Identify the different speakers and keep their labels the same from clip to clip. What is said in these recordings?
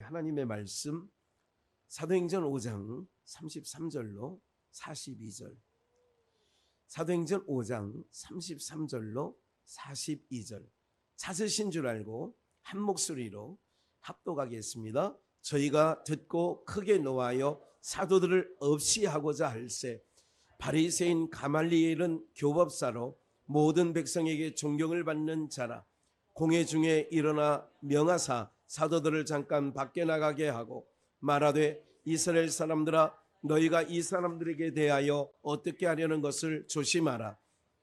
Speaker 1: 하나님의 말씀 사도행전 5장 33절로 42절, 사도행전 5장 33절로 42절 찾으신 줄 알고 한 목소리로 합독하겠습니다. 저희가 듣고 크게 노하여 사도들을 없이 하고자 할세 바리새인 가말리엘은 교법사로 모든 백성에게 존경을 받는 자라. 공회 중에 일어나 명하사 사도들을 잠깐 밖에 나가게 하고 말하되 이스라엘 사람들아 너희가 이 사람들에게 대하여 어떻게 하려는 것을 조심하라.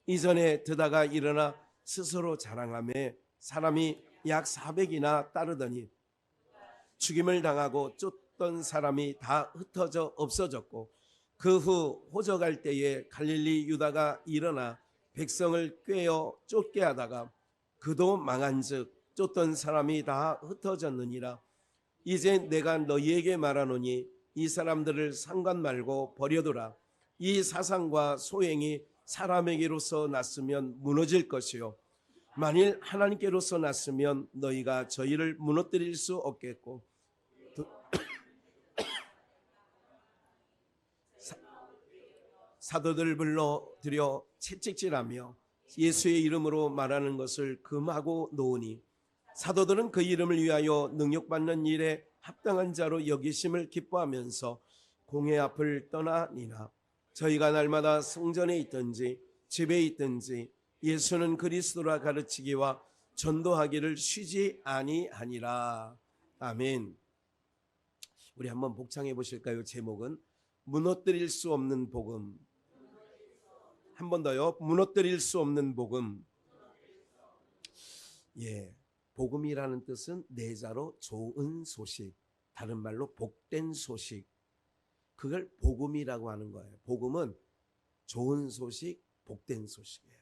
Speaker 1: 이전에 드다가 일어나 스스로 자랑하며 사람이 약 400이나 따르더니 죽임을 당하고 쫓던 사람이 다 흩어져 없어졌고 그 후 호적할 때에 갈릴리 유다가 일어나 백성을 꾀어 쫓게 하다가 그도 망한즉 쫓던 사람이 다 흩어졌느니라. 이제 내가 너희에게 말하노니 이 사람들을 상관 말고 버려두라. 이 사상과 소행이 사람에게로서 났으면 무너질 것이요 만일 하나님께로서 났으면 너희가 저희를 무너뜨릴 수 없겠고 사도들 불러들여 채찍질하며 예수의 이름으로 말하는 것을 금하고 놓으니 사도들은 그 이름을 위하여 능력받는 일에 합당한 자로 여기심을 기뻐하면서 공회 앞을 떠나니라. 저희가 날마다 성전에 있든지 집에 있든지 예수는 그리스도라 가르치기와 전도하기를 쉬지 아니하니라. 아멘. 우리 한번 복창해 보실까요? 제목은 무너뜨릴 수 없는 복음. 한 번 더요. 무너뜨릴 수 없는 복음. 예, 복음이라는 뜻은 내자로 좋은 소식, 다른 말로 복된 소식, 그걸 복음이라고 하는 거예요. 복음은 좋은 소식, 복된 소식이에요.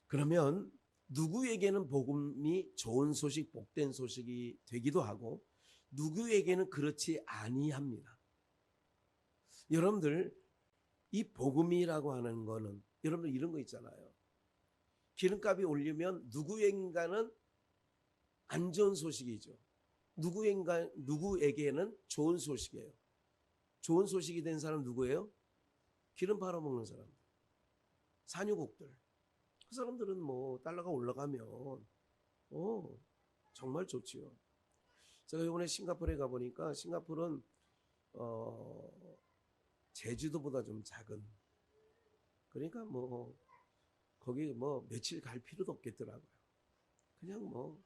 Speaker 1: 그러면 누구에게는 복음이 좋은 소식, 복된 소식이 되기도 하고 누구에게는 그렇지 아니합니다. 여러분들 이 복음이라고 하는 거는 여러분들 이런 거 있잖아요. 기름값이 올리면 누구에게는 안 좋은 소식이죠. 누구에게는 좋은 소식이에요. 좋은 소식이 된 사람 누구예요? 기름 팔아먹는 사람들, 산유국들. 그 사람들은 뭐 달러가 올라가면 정말 좋지요. 제가 이번에 싱가포르에 가보니까 싱가포르는 제주도보다 좀 작은, 그러니까 뭐 거기 뭐 며칠 갈 필요도 없겠더라고요. 그냥 뭐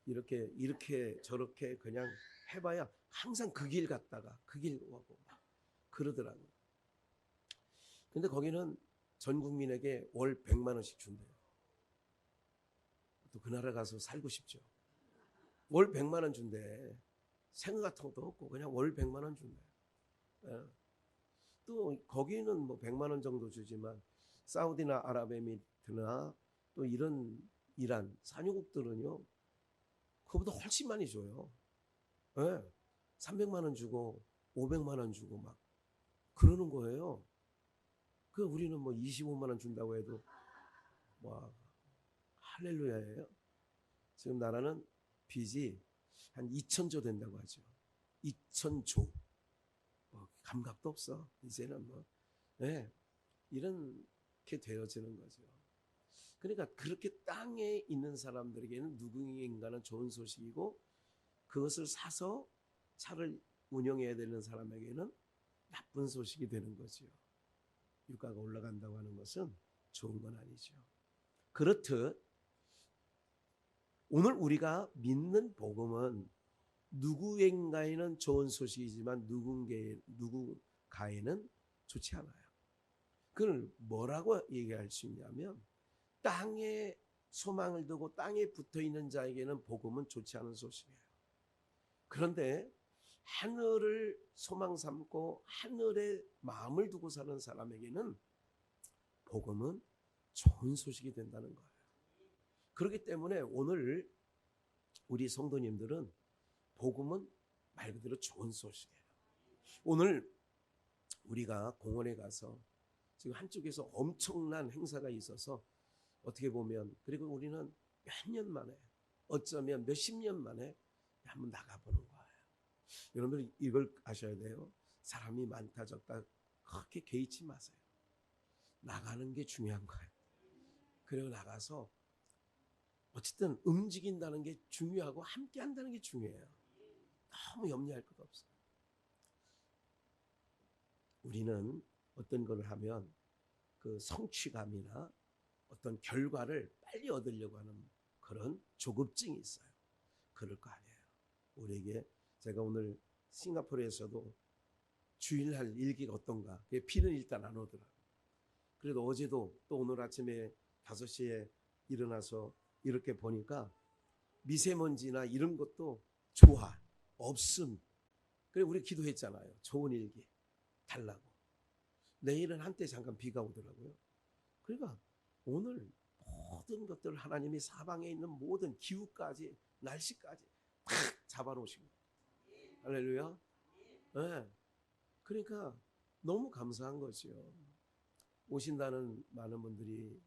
Speaker 1: 이렇게 저렇게 그냥 해봐야 항상 그 길 갔다가 그 길 오고 막 그러더라고요. 근데 거기는 전 국민에게 월 100만 원씩 준대요. 또 그 나라 가서 살고 싶죠. 월 100만 원 준대. 생각 같은 것도 없고 그냥 월 100만 원 준대. 예. 또 거기는 뭐 100만 원 정도 주지만 사우디나 아랍에미리트나 또 이런 이란 산유국들은요 그거보다 훨씬 많이 줘요. 네. 300만 원 주고 500만 원 주고 막 그러는 거예요. 그 우리는 뭐 25만 원 준다고 해도 와 할렐루야예요. 지금 나라는 빚이 한 2,000조 된다고 하죠. 2,000조. 뭐 감각도 없어. 이제는 뭐 네. 이렇게 되어지는 거죠. 그러니까 그렇게 땅에 있는 사람들에게는 누구인가는 좋은 소식이고 그것을 사서 차를 운영해야 되는 사람에게는 나쁜 소식이 되는 거죠. 유가가 올라간다고 하는 것은 좋은 건 아니죠. 그렇듯 오늘 우리가 믿는 복음은 누구인가에는 좋은 소식이지만 누군가에는 좋지 않아요. 그걸 뭐라고 얘기할 수 있냐면 땅에 소망을 두고 땅에 붙어있는 자에게는 복음은 좋지 않은 소식이에요. 그런데 하늘을 소망 삼고 하늘에 마음을 두고 사는 사람에게는 복음은 좋은 소식이 된다는 거예요. 그렇기 때문에 오늘 우리 성도님들은 복음은 말 그대로 좋은 소식이에요. 오늘 우리가 공원에 가서 지금 한쪽에서 엄청난 행사가 있어서 어떻게 보면 그리고 우리는 몇 년 만에 어쩌면 몇십 년 만에 한번 나가보는 거예요. 여러분들 이걸 아셔야 돼요. 사람이 많다 적다 그렇게 개의치 마세요. 나가는 게 중요한 거예요. 그리고 나가서 어쨌든 움직인다는 게 중요하고 함께 한다는 게 중요해요. 너무 염려할 것 없어요. 우리는 어떤 걸 하면 그 성취감이나 어떤 결과를 빨리 얻으려고 하는 그런 조급증이 있어요. 그럴 거 아니에요. 우리에게 제가 오늘 싱가포르에서도 주일날 일기가 어떤가. 비는 일단 안 오더라고요. 그래도 어제도 또 오늘 아침에 5시에 일어나서 이렇게 보니까 미세먼지나 이런 것도 좋아. 없음. 그래 우리 기도했잖아요. 좋은 일기 달라고. 내일은 한때 잠깐 비가 오더라고요. 그러니까 오늘 모든 것들 하나님이 사방에 있는 모든 기후까지 날씨까지 다 잡아놓으신 거예요. 할렐루야. 네. 그러니까 너무 감사한 거죠. 오신다는 많은 분들이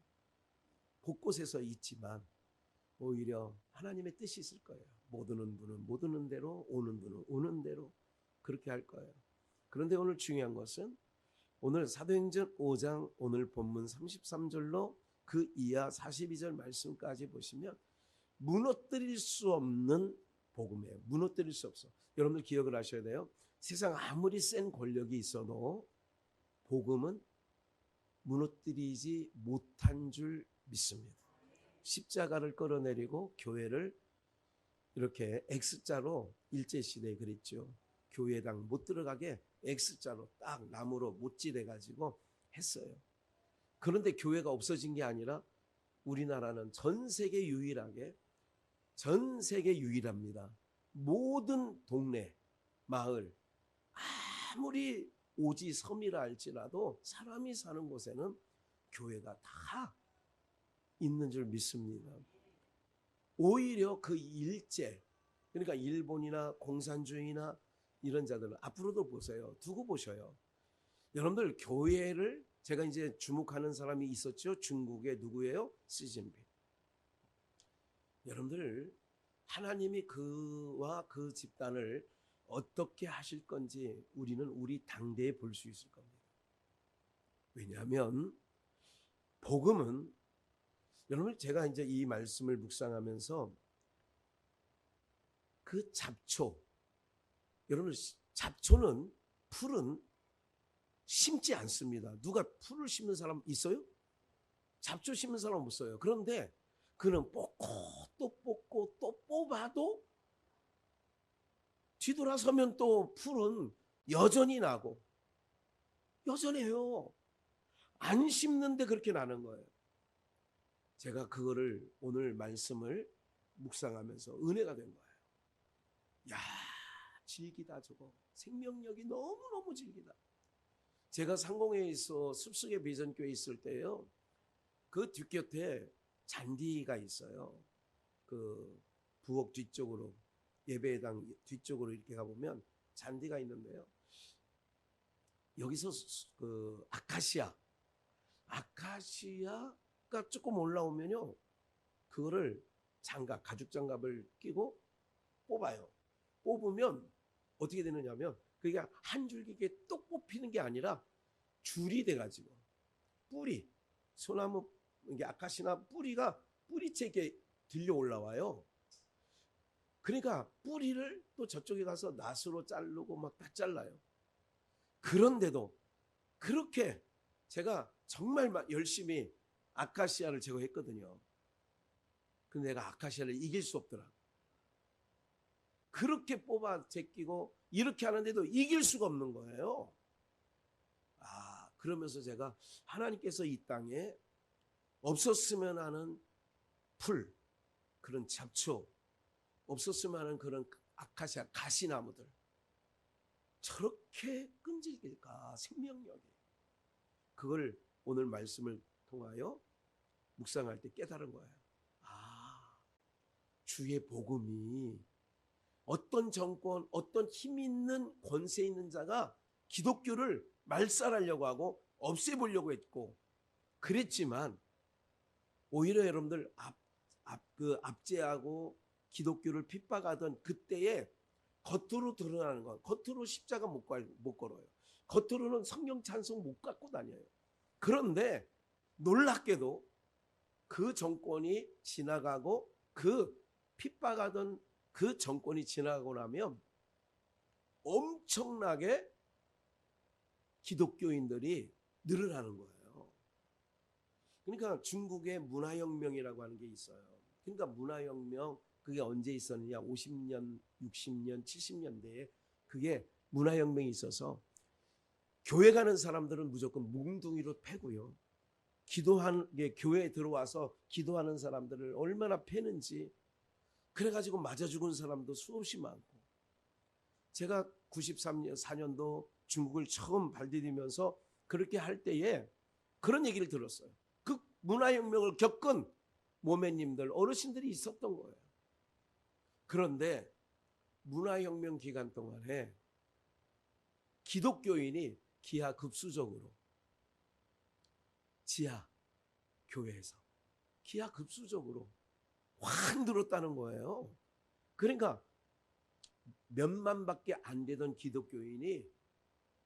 Speaker 1: 곳곳에서 있지만 오히려 하나님의 뜻이 있을 거예요. 못 오는 분은 못 오는 대로, 오는 분은 오는 대로 그렇게 할 거예요. 그런데 오늘 중요한 것은 오늘 사도행전 5장 오늘 본문 33절로 그 이하 42절 말씀까지 보시면 무너뜨릴 수 없는 복음이에요. 무너뜨릴 수 없어. 여러분들 기억을 하셔야 돼요. 세상 아무리 센 권력이 있어도 복음은 무너뜨리지 못한 줄 믿습니다. 십자가를 끌어내리고 교회를 이렇게 X자로 일제시대에 그랬죠. 교회당 못 들어가게 X자로 딱 나무로 못질해 가지고 했어요. 그런데 교회가 없어진 게 아니라 우리나라는 전 세계 유일합니다. 모든 동네, 마을, 아무리 오지 섬이라 할지라도 사람이 사는 곳에는 교회가 다 있는 줄 믿습니다. 오히려 그 일제, 그러니까 일본이나 공산주의나 이런 자들은 앞으로도 보세요. 두고 보셔요. 여러분들 교회를 제가 이제 주목하는 사람이 있었죠. 중국의 누구예요? 시진핑. 여러분들 하나님이 그와 그 집단을 어떻게 하실 건지 우리는 우리 당대에 볼 수 있을 겁니다. 왜냐하면 복음은 여러분 제가 이제 이 말씀을 묵상하면서 그 잡초, 여러분 잡초는 풀은 심지 않습니다. 누가 풀을 심는 사람 있어요? 잡초 심는 사람 없어요. 그런데 그는 뽑고 또 뽑고 또 뽑아도 뒤돌아서면 또 풀은 여전히 나고 여전해요. 안 심는데 그렇게 나는 거예요. 제가 그거를 오늘 말씀을 묵상하면서 은혜가 된 거예요. 야, 질기다 저거. 생명력이 너무너무 질기다. 제가 상공에 있어 숲속의 비전교회 있을 때요. 그 뒷곁에 잔디가 있어요. 그 부엌 뒤쪽으로 예배당 뒤쪽으로 이렇게 가보면 잔디가 있는데요. 여기서 그 아카시아가 조금 올라오면요. 그거를 가죽 장갑을 끼고 뽑아요. 뽑으면 어떻게 되느냐면 그게 한 줄기게 똑 뽑히는 게 아니라 줄이 돼가지고 뿌리, 소나무 이게 아카시나 뿌리가 뿌리채 이렇게 들려 올라와요. 그러니까 뿌리를 또 저쪽에 가서 낫으로 자르고 막 다 잘라요. 그런데도 그렇게 제가 정말 열심히 아카시아를 제거했거든요. 근데 내가 아카시아를 이길 수 없더라. 그렇게 뽑아 제끼고 이렇게 하는데도 이길 수가 없는 거예요. 그러면서 제가 하나님께서 이 땅에 없었으면 하는 풀, 그런 잡초, 없었으면 하는 그런 아카시아 가시나무들 저렇게 끈질길까 생명력이. 그걸 오늘 말씀을 통하여 묵상할 때 깨달은 거예요. 주의 복음이 어떤 정권, 어떤 힘 있는 권세 있는 자가 기독교를 말살하려고 하고 없애보려고 했고 그랬지만 오히려 여러분들 압제하고 기독교를 핍박하던 그때에 겉으로 드러나는 건, 겉으로 십자가 못 걸어요. 겉으로는 성령 찬송 못 갖고 다녀요. 그런데 놀랍게도 그 정권이 지나가고 그 핍박하던 그 정권이 지나가고 나면 엄청나게 기독교인들이 늘어나는 거예요. 그러니까 중국의 문화혁명이라고 하는 게 있어요. 그러니까 문화혁명, 그게 언제 있었느냐? 50년, 60년, 70년대에 그게 문화혁명이 있어서 교회 가는 사람들은 무조건 뭉둥이로 패고요. 교회에 들어와서 기도하는 사람들을 얼마나 패는지, 그래가지고 맞아 죽은 사람도 수없이 많고, 제가 93년, 4년도 중국을 처음 발디디면서 그렇게 할 때에 그런 얘기를 들었어요. 그 문화혁명을 겪은 모매님들, 어르신들이 있었던 거예요. 그런데 문화혁명 기간 동안에 기독교인이 기하급수적으로 지하 교회에서 기하급수적으로 확 늘었다는 거예요. 그러니까 몇만밖에 안 되던 기독교인이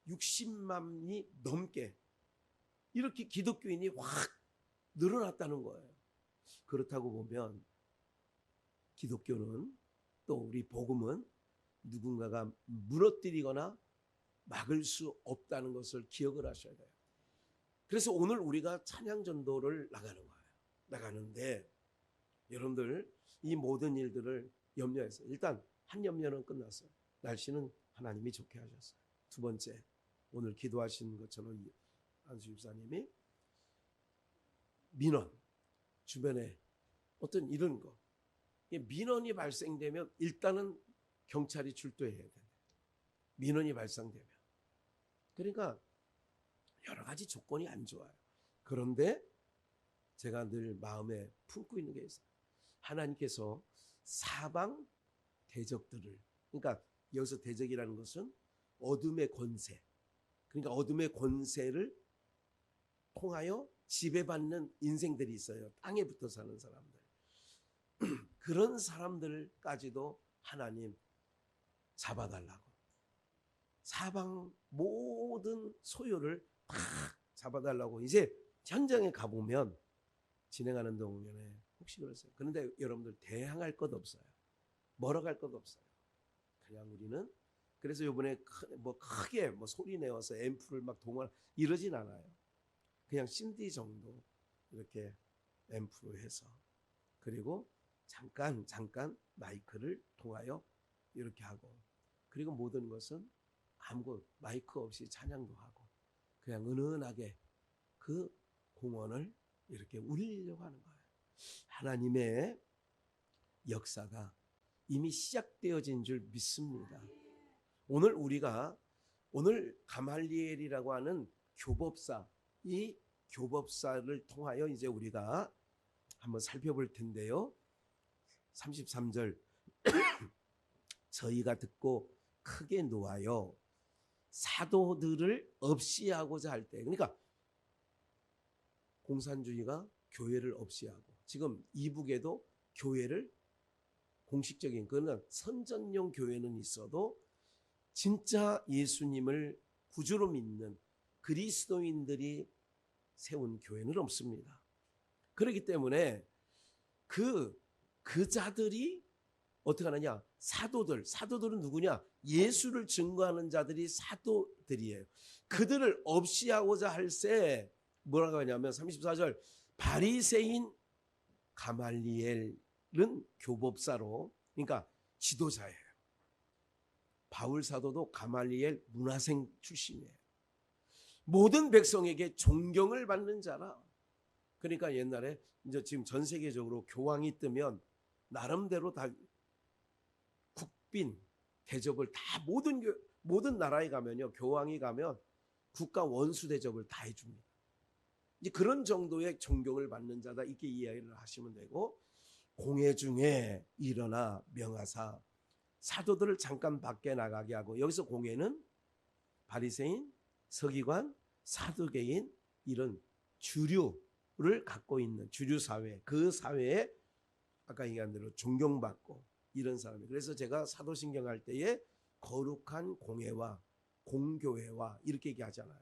Speaker 1: 60만이 넘게 이렇게 기독교인이 확 늘어났다는 거예요. 그렇다고 보면 기독교는, 또 우리 복음은 누군가가 무너뜨리거나 막을 수 없다는 것을 기억을 하셔야 돼요. 그래서 오늘 우리가 찬양 전도를 나가는데 여러분들 이 모든 일들을 염려해서, 일단 한 염려는 끝났어요. 날씨는 하나님이 좋게 하셨어요. 두 번째, 오늘 기도하신 것처럼 안수 집사님이 민원, 주변에 어떤 이런 거, 민원이 발생되면 일단은 경찰이 출동해야 된다. 민원이 발생되면. 그러니까 여러 가지 조건이 안 좋아요. 그런데 제가 늘 마음에 품고 있는 게 있어요. 하나님께서 사방 대적들을, 그러니까 여기서 대적이라는 것은 어둠의 권세, 그러니까 어둠의 권세를 통하여 지배받는 인생들이 있어요. 땅에 붙어 사는 사람들. 그런 사람들까지도 하나님 잡아달라고, 사방 모든 소요를 다 잡아달라고. 이제 현장에 가보면 진행하는 동안에 혹시 그러세요? 그런데 여러분들 대항할 것 없어요. 멀어갈 것 없어요. 그냥 우리는, 그래서 이번에 크게 소리 내어서 앰프를 막 동원 이러진 않아요. 그냥 CD 정도 이렇게 앰프로 해서, 그리고 잠깐 마이크를 통하여 이렇게 하고, 그리고 모든 것은 아무 마이크 없이 찬양도 하고 그냥 은은하게 그 공원을 이렇게 울리려고 하는 거예요. 하나님의 역사가 이미 시작되어진 줄 믿습니다. 오늘 가말리엘이라고 하는 교법사, 이 교법사를 통하여 이제 우리가 한번 살펴볼 텐데요. 33절 저희가 듣고 크게 놓아요. 사도들을 없이 하고자 할 때, 그러니까 공산주의가 교회를 없이 하고, 지금 이북에도 교회를 공식적인, 그러나 선전용 교회는 있어도 진짜 예수님을 구주로 믿는 그리스도인들이 세운 교회는 없습니다. 그렇기 때문에 그 자들이 어떻게 하느냐? 사도들은 누구냐? 예수를 증거하는 자들이 사도들이에요. 그들을 없이 하고자 할세 뭐라고 하냐면 34절 바리새인 가말리엘은 교법사로, 그러니까 지도자예요. 바울 사도도 가말리엘 문화생 출신이에요. 모든 백성에게 존경을 받는 자라. 그러니까 옛날에 이제 지금 전 세계적으로 교황이 뜨면 나름대로 다 국빈 대접을 다 모든 나라에 가면요, 교황이 가면 국가 원수 대접을 다 해줍니다. 이제 그런 정도의 존경을 받는 자다, 이렇게 이야기를 하시면 되고, 공회 중에 일어나 명하사 사도들을 잠깐 밖에 나가게 하고, 여기서 공회는 바리새인, 서기관, 사두개인, 이런 주류를 갖고 있는 주류 사회, 그 사회에 아까 얘기한 대로 존경받고 이런 사람이. 그래서 제가 사도신경 할 때에 거룩한 공회와 공교회와 이렇게 얘기하잖아요.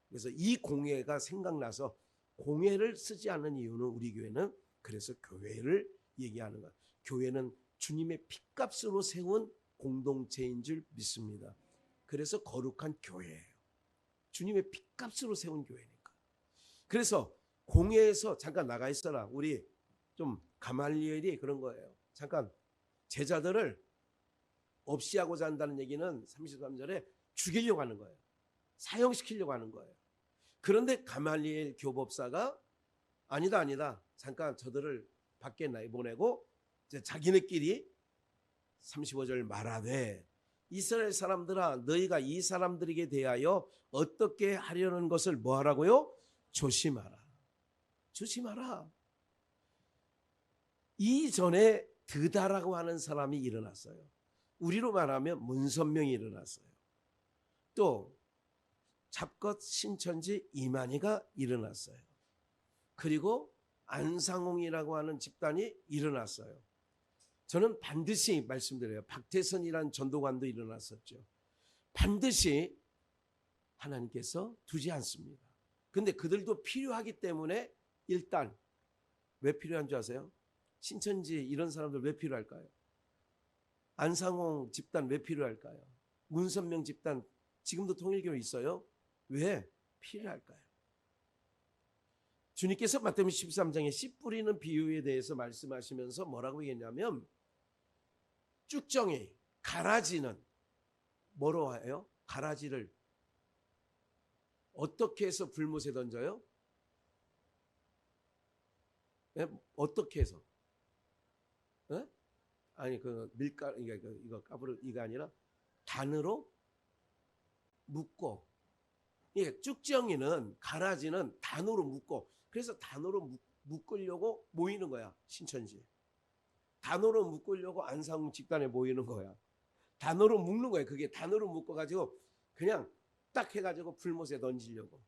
Speaker 1: 그래서 이 공회가 생각나서 공회를 쓰지 않는 이유는 우리 교회는 그래서 교회를 얘기하는 거예요. 교회는 주님의 피값으로 세운 공동체인 줄 믿습니다. 그래서 거룩한 교회예요. 주님의 피값으로 세운 교회니까. 그래서 공회에서 잠깐 나가 있어라. 우리 좀 가말리엘이 그런 거예요. 잠깐 제자들을 없이 하고자 한다는 얘기는 33절에 죽이려고 하는 거예요. 사형시키려고 하는 거예요. 그런데 가말리엘 교법사가 아니다. 잠깐 저들을 밖에 내보내고 이제 자기네끼리 35절 말하되 이스라엘 사람들아 너희가 이 사람들에게 대하여 어떻게 하려는 것을 뭐 하라고요? 조심하라. 이전에 드다라고 하는 사람이 일어났어요. 우리로 말하면 문선명이 일어났어요. 또 잡것 신천지 이만희가 일어났어요. 그리고 안상홍이라고 하는 집단이 일어났어요. 저는 반드시 말씀드려요. 박태선이라는 전도관도 일어났었죠. 반드시 하나님께서 두지 않습니다. 근데 그들도 필요하기 때문에 일단 왜 필요한 줄 아세요? 신천지 이런 사람들 왜 필요할까요? 안상홍 집단 왜 필요할까요? 문선명 집단 지금도 통일교회 있어요? 왜 필요할까요? 주님께서 마태복음 13장에 씨 뿌리는 비유에 대해서 말씀하시면서 뭐라고 얘기했냐면 쭉정이 가라지는 뭐로 해요? 가라지를 어떻게 해서 불못에 던져요? 네? 어떻게 해서? 네? 아니 그 밀가루 이거 까부르 이가 아니라 단으로 묶고, 예, 쭉정이는 가라지는 단으로 묶고, 그래서 단으로 묶으려고 모이는 거야. 신천지 단으로 묶으려고 안상홍 집단에 모이는 거야. 단으로 묶는 거야. 그게 단으로 묶어가지고 그냥 딱 해가지고 불못에 던지려고.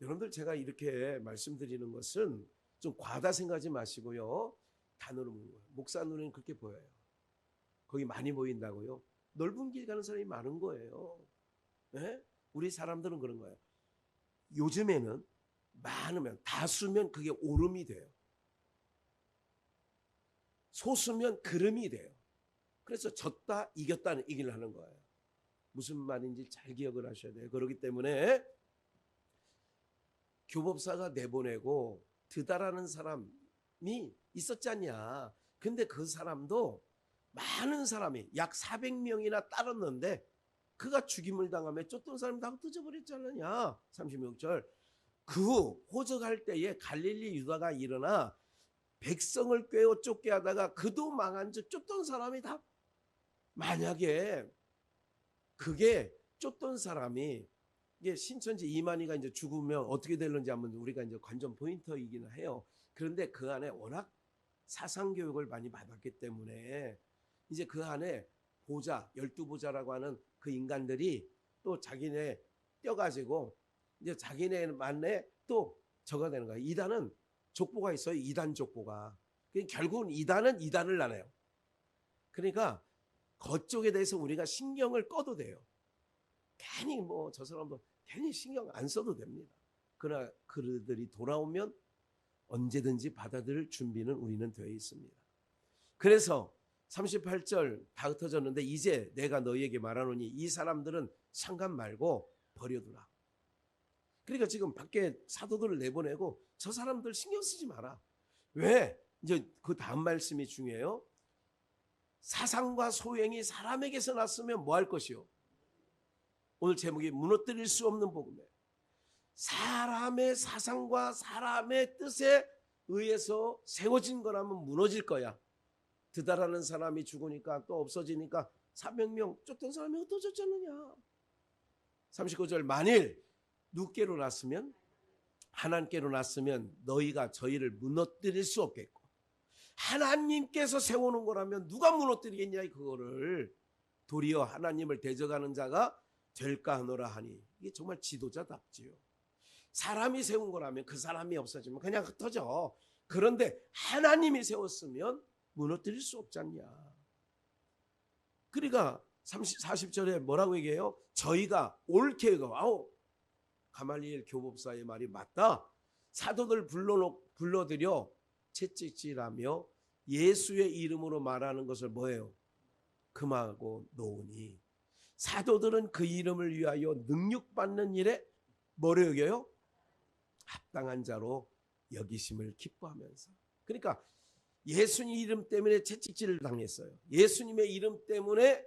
Speaker 1: 여러분들 제가 이렇게 말씀드리는 것은 좀 과다 생각하지 마시고요. 단으로 묶는 거예요. 목사 눈에는 그렇게 보여요. 거기 많이 모인다고요. 넓은 길 가는 사람이 많은 거예요. 네? 우리 사람들은 그런 거예요. 요즘에는 많으면 다수면 그게 오름이 돼요. 소수면 그름이 돼요. 그래서 졌다 이겼다는 얘기를 하는 거예요. 무슨 말인지 잘 기억을 하셔야 돼요. 그렇기 때문에 교법사가 내보내고 드다라는 사람이 있었지 않냐. 근데 그 사람도 많은 사람이 약 400명이나 따랐는데 그가 죽임을 당하며 쫓던 사람이 다 흩어져 버렸잖느냐. 36절. 그 후 호적할 때에 갈릴리 유다가 일어나 백성을 꿰어 쫓게 하다가 그도 망한 즉 쫓던 사람이 다, 만약에 그게 쫓던 사람이 이게 신천지 이만희가 이제 죽으면 어떻게 되는지 한번 우리가 이제 관전 포인트이기는 해요. 그런데 그 안에 워낙 사상 교육을 많이 받았기 때문에 이제 그 안에 보자, 12보자라고 하는 그 인간들이 또 자기네 떼어가지고 이제 자기네만의 또 저가 되는 거예요. 이단은 족보가 있어요. 이단 족보가. 결국은 이단은 이단을 나눠요. 그러니까 그쪽에 대해서 우리가 신경을 꺼도 돼요. 괜히 뭐 저 사람도 괜히 신경 안 써도 됩니다. 그러나 그들이 돌아오면 언제든지 받아들일 준비는 우리는 되어 있습니다. 그래서 38절 다 흩어졌는데 이제 내가 너희에게 말하노니 이 사람들은 상관 말고 버려두라. 그러니까 지금 밖에 사도들을 내보내고 저 사람들 신경 쓰지 마라. 왜? 이제 그 다음 말씀이 중요해요. 사상과 소행이 사람에게서 났으면 뭐 할 것이요? 오늘 제목이 무너뜨릴 수 없는 복음이에요. 사람의 사상과 사람의 뜻에 의해서 세워진 거라면 무너질 거야. 드다라는 사람이 죽으니까 또 없어지니까 400명 쫓던 사람이 흩어졌잖느냐. 39절 만일 누구께로 났으면 하나님께로 났으면 너희가 저희를 무너뜨릴 수 없겠고 하나님께서 세워놓은 거라면 누가 무너뜨리겠냐. 그거를 도리어 하나님을 대적하는 자가 될까 하노라 하니. 이게 정말 지도자답지요. 사람이 세운 거라면 그 사람이 없어지면 그냥 흩어져. 그런데 하나님이 세웠으면 무너뜨릴 수 없지 않냐. 그러니까 40절에 뭐라고 얘기해요? 저희가 옳게 아우 가말리엘 교법사의 말이 맞다. 사도들 불러들여 채찍질하며 예수의 이름으로 말하는 것을 뭐예요? 금하고 놓으니 사도들은 그 이름을 위하여 능력받는 일에 뭐를 여겨요? 합당한 자로 여기심을 기뻐하면서. 그러니까 예수님 이름 때문에 채찍질을 당했어요. 예수님의 이름 때문에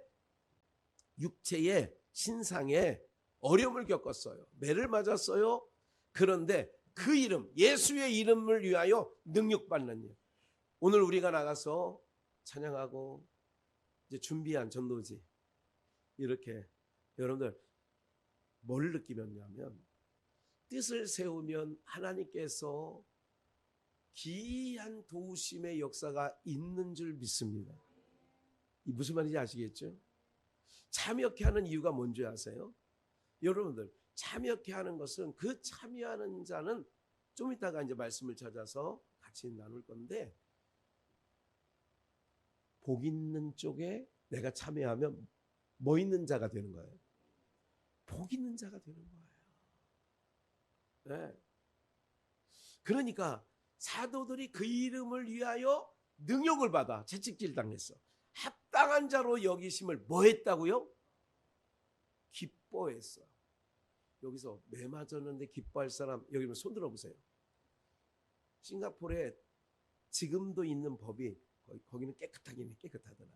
Speaker 1: 육체의 신상에 어려움을 겪었어요. 매를 맞았어요. 그런데 그 이름, 예수의 이름을 위하여 능력받는 일. 오늘 우리가 나가서 찬양하고 이제 준비한 전도지 이렇게 여러분들 뭘 느끼면냐면 뜻을 세우면 하나님께서 기이한 도우심의 역사가 있는 줄 믿습니다. 이 무슨 말인지 아시겠죠? 참여케 하는 이유가 뭔지 아세요? 여러분들 참여케 하는 것은 그 참여하는 자는 좀 이따가 이제 말씀을 찾아서 같이 나눌 건데 복 있는 쪽에 내가 참여하면 뭐 있는 자가 되는 거예요? 복 있는 자가 되는 거예요. 네. 그러니까 사도들이 그 이름을 위하여 능력을 받아 채찍질 당했어. 합당한 자로 여기심을 뭐 했다고요? 기뻐했어. 여기서 매 맞았는데 기뻐할 사람 여기 손 들어보세요. 싱가포르에 지금도 있는 법이 거기는 깨끗하더라고.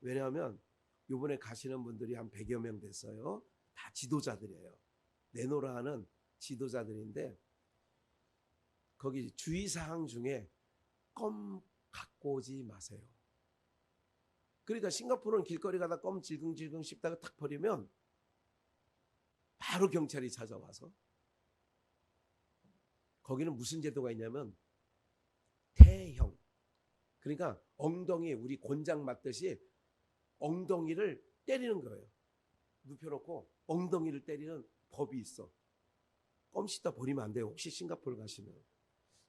Speaker 1: 왜냐하면 이번에 가시는 분들이 한 100여 명 됐어요. 다 지도자들이에요. 내노라하는 지도자들인데 거기 주의사항 중에 껌 갖고 오지 마세요. 그러니까 싱가포르는 길거리 가다 껌 질겅질겅 씹다가 탁 버리면 바로 경찰이 찾아와서 거기는 무슨 제도가 있냐면 태형. 그러니까 엉덩이 우리 곤장 맞듯이 엉덩이를 때리는 거예요. 눕혀놓고 엉덩이를 때리는 법이 있어. 껌 씹다 버리면 안 돼요. 혹시 싱가포르 가시면.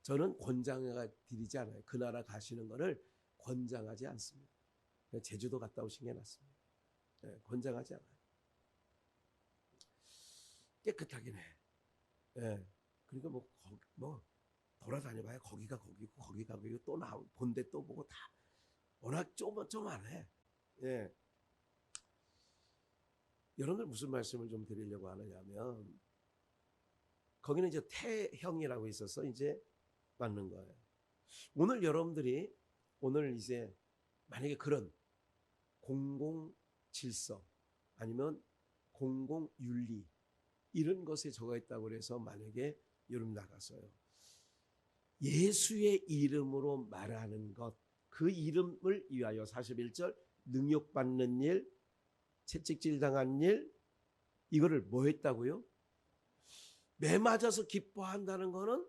Speaker 1: 저는 권장을 드리지 않아요. 그 나라 가시는 거를 권장하지 않습니다. 제주도 갔다 오신 게 낫습니다. 네, 권장하지 않아요. 깨끗하긴 해. 네. 그러니까 뭐 돌아다녀봐야 거기가 거기고 거기가 거기고 또 나오고 본데 또 보고 다 워낙 쪼만해. 예. 여러분들 무슨 말씀을 좀 드리려고 하느냐면 거기는 이제 태형이라고 있어서 이제 맞는 거예요. 오늘 여러분들이 오늘 이제 만약에 그런 공공 질서 아니면 공공 윤리 이런 것에 적어 있다고 해서 만약에 여러분 나가서요. 예수의 이름으로 말하는 것, 그 이름을 위하여 41절 능력받는 일, 채찍질 당한 일, 이거를 뭐 했다고요? 매 맞아서 기뻐한다는 거는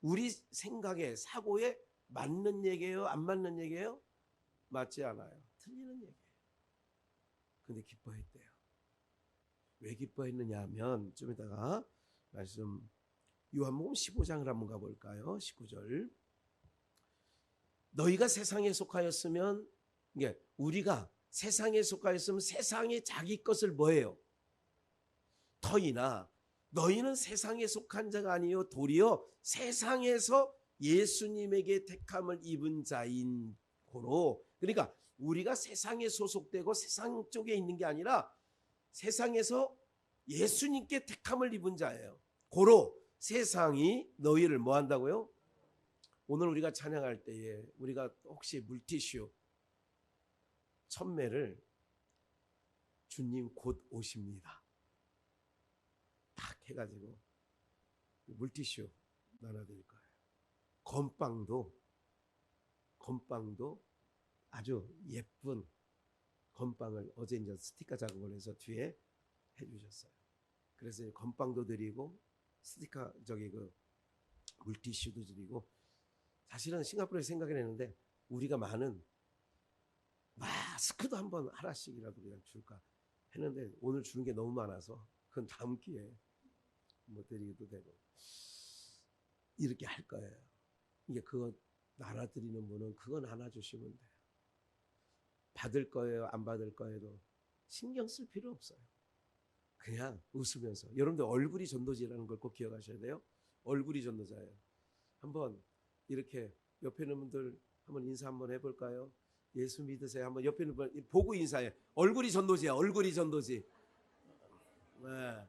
Speaker 1: 우리 생각에 사고에 맞는 얘기예요? 안 맞는 얘기예요? 맞지 않아요. 틀리는 얘기예요. 근데 기뻐했대요. 왜 기뻐했느냐 하면 좀 이따가 말씀 요한복음 15장을 한번 가볼까요? 19절. 너희가 세상에 속하였으면 우리가 세상에 속하였으면 세상이 자기 것을 뭐해요? 터이나 너희는 세상에 속한 자가 아니요 도리어 세상에서 예수님에게 택함을 입은 자인 고로. 그러니까 우리가 세상에 소속되고 세상 쪽에 있는 게 아니라 세상에서 예수님께 택함을 입은 자예요. 고로 세상이 너희를 뭐 한다고요? 오늘 우리가 찬양할 때에 우리가 혹시 물티슈 천매를 주님 곧 오십니다 딱 해가지고 물티슈 나눠드릴 거예요. 건빵도 아주 예쁜 건빵을 어제 이제 스티커 작업을 해서 뒤에 해주셨어요. 그래서 건빵도 드리고 스티커 그 물티슈도 드리고 사실은 싱가포르에 생각을 했는데 우리가 많은 마스크도 한번 하나씩이라도 그냥 줄까 했는데 오늘 주는 게 너무 많아서 그건 다음 기회에 뭐 드리기도 되고 이렇게 할 거예요. 이게 그거 나눠드리는 분은 그거 나눠주시면 돼요. 받을 거예요, 안 받을 거예요 신경 쓸 필요 없어요. 그냥 웃으면서. 여러분들 얼굴이 전도지라는 걸 꼭 기억하셔야 돼요. 얼굴이 전도자예요. 한번 이렇게 옆에 있는 분들 한번 인사 한번 해볼까요? 예수 믿으세요. 한번 옆에 있는 분 보고 인사해. 얼굴이 전도지야. 얼굴이 전도지. 네.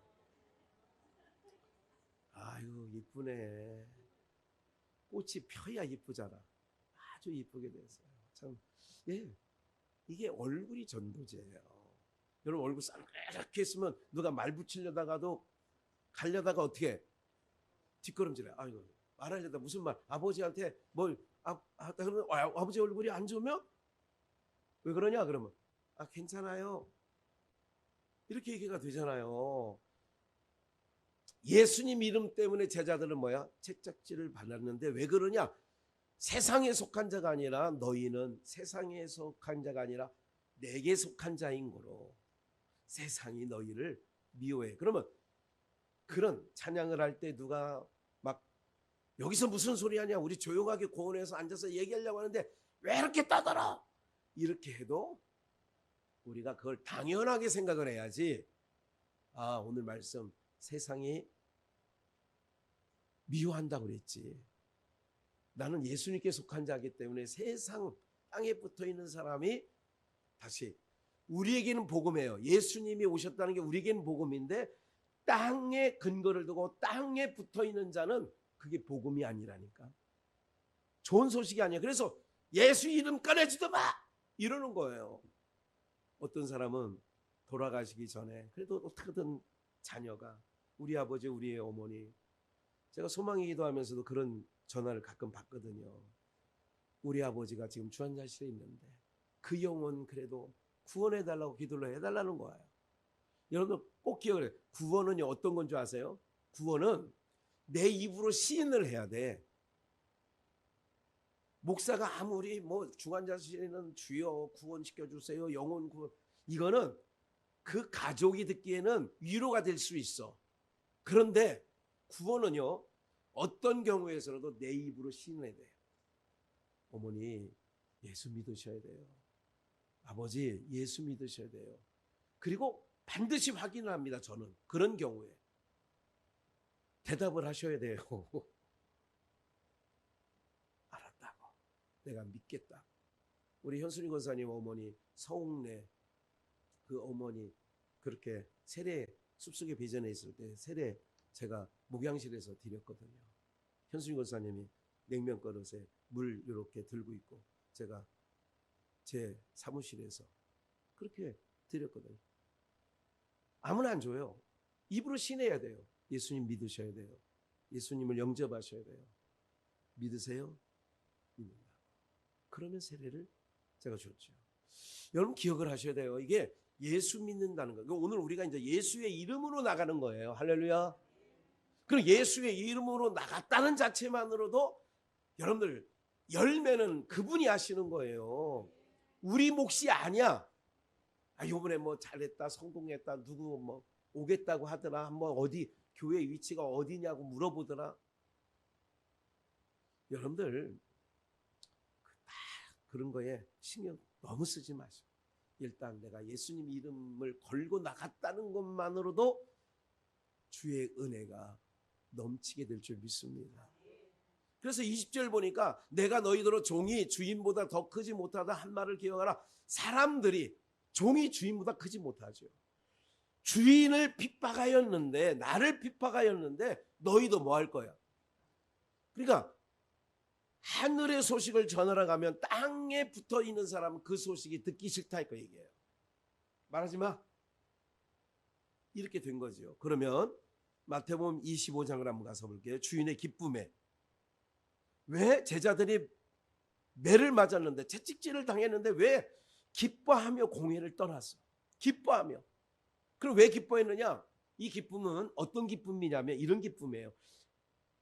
Speaker 1: 아유 이쁘네. 꽃이 펴야 이쁘잖아. 아주 이쁘게 됐어요. 참, 예, 이게 얼굴이 전도제예요. 여러분 얼굴 싸늘하게 했으면 누가 말 붙이려다가도 가려다가 어떻게 뒷걸음질해. 아이고 말하려다 무슨 말 아버지한테 뭘 그러면 아버지 얼굴이 안 좋으면 왜 그러냐 그러면 괜찮아요. 이렇게 얘기가 되잖아요. 예수님 이름 때문에 제자들은 뭐야? 채찍질을 받았는데 왜 그러냐? 세상에 속한 자가 아니라 너희는 세상에 속한 자가 아니라 내게 속한 자인 거로 세상이 너희를 미워해. 그러면 그런 찬양을 할 때 누가 막 여기서 무슨 소리 하냐? 우리 조용하게 고원에서 앉아서 얘기하려고 하는데 왜 이렇게 떠들어? 이렇게 해도 우리가 그걸 당연하게 생각을 해야지. 오늘 말씀 세상이 미워한다고 그랬지. 나는 예수님께 속한 자이기 때문에 세상 땅에 붙어 있는 사람이 다시 우리에게는 복음이에요. 예수님이 오셨다는 게 우리에게는 복음인데 땅에 근거를 두고 땅에 붙어 있는 자는 그게 복음이 아니라니까. 좋은 소식이 아니야. 그래서 예수 이름 꺼내지도 마! 이러는 거예요. 어떤 사람은 돌아가시기 전에 그래도 어떻게든 자녀가 우리 아버지 우리 어머니 제가 소망의 기도하면서도 그런 전화를 가끔 받거든요. 우리 아버지가 지금 주한자실에 있는데 그 영혼 그래도 구원해달라고 기도를 해달라는 거예요. 여러분 꼭 기억을 해요. 구원은요 어떤 건 줄 아세요? 구원은 내 입으로 시인을 해야 돼. 목사가 아무리 뭐 주한자실에는 주여 구원시켜주세요 영혼 구원 이거는 그 가족이 듣기에는 위로가 될 수 있어. 그런데 구원은요 어떤 경우에서라도 내 입으로 시인해야 돼요. 어머니 예수 믿으셔야 돼요. 아버지 예수 믿으셔야 돼요. 그리고 반드시 확인을 합니다. 저는 그런 경우에 대답을 하셔야 돼요. 알았다고 내가 믿겠다. 우리 현순이 권사님 어머니 서옥래 그 어머니 그렇게 세례 숲속의 비전에 있을 때 세례 제가 목양실에서 드렸거든요. 현순이 권사님이 냉면 그릇에 물 이렇게 들고 있고 제가 제 사무실에서 그렇게 드렸거든요. 아무나 안 줘요. 입으로 신해야 돼요. 예수님 믿으셔야 돼요. 예수님을 영접하셔야 돼요. 믿으세요? 믿는다. 그러면 세례를 제가 줬죠. 여러분 기억을 하셔야 돼요. 이게 예수 믿는다는 거. 오늘 우리가 이제 예수의 이름으로 나가는 거예요. 할렐루야. 그리고 예수의 이름으로 나갔다는 자체만으로도 여러분들 열매는 그분이 하시는 거예요. 우리 몫이 아니야. 이번에 뭐 잘했다, 성공했다, 누구 뭐 오겠다고 하더라, 한번 어디 교회 위치가 어디냐고 물어보더라. 여러분들 다 그런 거에 신경 너무 쓰지 마시고 일단 내가 예수님 이름을 걸고 나갔다는 것만으로도 주의 은혜가 넘치게 될 줄 믿습니다. 그래서 20절 보니까 내가 너희들로 종이 주인보다 더 크지 못하다 한 말을 기억하라. 사람들이 종이 주인보다 크지 못하죠. 주인을 핍박하였는데 나를 핍박하였는데 너희도 뭐 할 거야? 그러니까 하늘의 소식을 전하러 가면 땅에 붙어 있는 사람은 그 소식이 듣기 싫다 할 거 얘기예요. 말하지 마. 이렇게 된 거죠. 그러면 마태복음 25장을 한번 가서 볼게요. 주인의 기쁨에 왜 제자들이 매를 맞았는데 채찍질을 당했는데 왜 기뻐하며 공회를 떠났어? 기뻐하며. 그럼 왜 기뻐했느냐? 이 기쁨은 어떤 기쁨이냐면 이런 기쁨이에요.